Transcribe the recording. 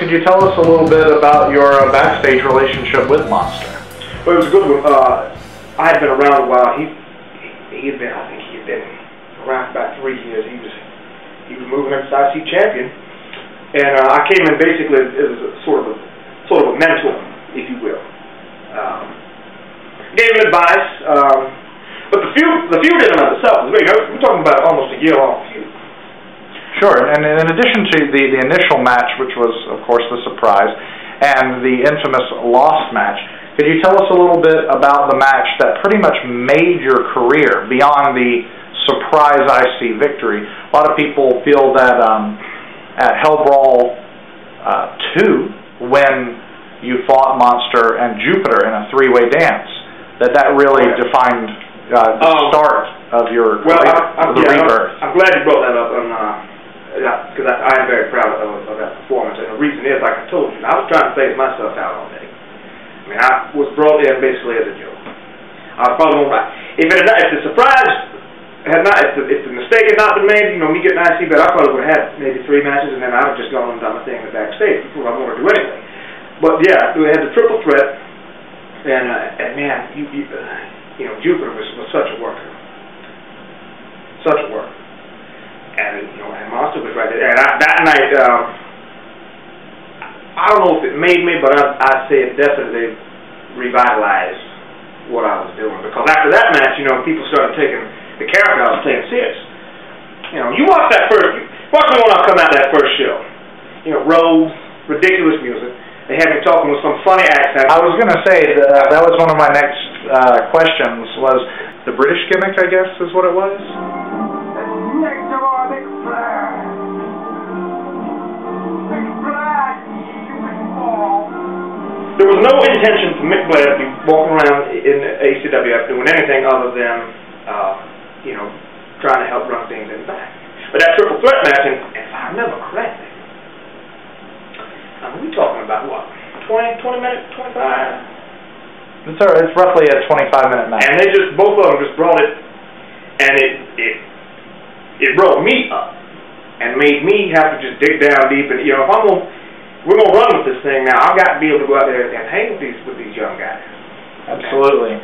could you tell us a little bit about your backstage relationship with Monster? Well, it was a good one. I had been around a while. I think he had been around for about 3 years. He was moving up to IC champion, and I came in basically as a sort of a mentor, if you will. Gave him advice, but the feud in and of itself was great. We're talking about almost a year-long feud. Sure, and in addition to the initial match, which was, of course, the surprise, and the infamous lost match, could you tell us a little bit about the match that pretty much made your career beyond the surprise IC victory? A lot of people feel that at Hell Brawl 2, when you fought Monster and Jupiter in a three-way dance, that really defined the start of your career, the rebirth. I'm glad you brought that up, because I am very proud of that performance. And the reason is, like I told you, I was trying to phase myself out all day. I mean, I was brought in basically as a joke. I was probably going if the surprise had not, if the mistake had not been made, me getting IC bet, I probably would have had maybe 3 matches, and then I would have just gone and done my thing in the backstage before I wanted to do anything. But yeah, we had the triple threat, and man, Jupiter was such a worker, and and Monster was right there. And that night, I don't know if it made me, but I'd say it definitely revitalized what I was doing, because after that match, people started taking the character I was playing serious. You watch me when I come out that first show. Robes, ridiculous music. They had me talking with some funny accent. I was going to say, that was one of my next questions, was the British gimmick, I guess, is what it was? Next to our big Blair. Big Blair, stupid ball. There was no intention for Mick Blair to be walking around in ACWF doing anything other than, trying to help run things in the back. But that triple threat match, and if I remember correctly, we're talking about what, 20 minutes, 25? It's roughly a 25-minute match. And they both of them just brought it, and it brought me up, and made me have to just dig down deep. And if we're gonna run with this thing now, I've got to be able to go out there and hang with these young guys. Absolutely.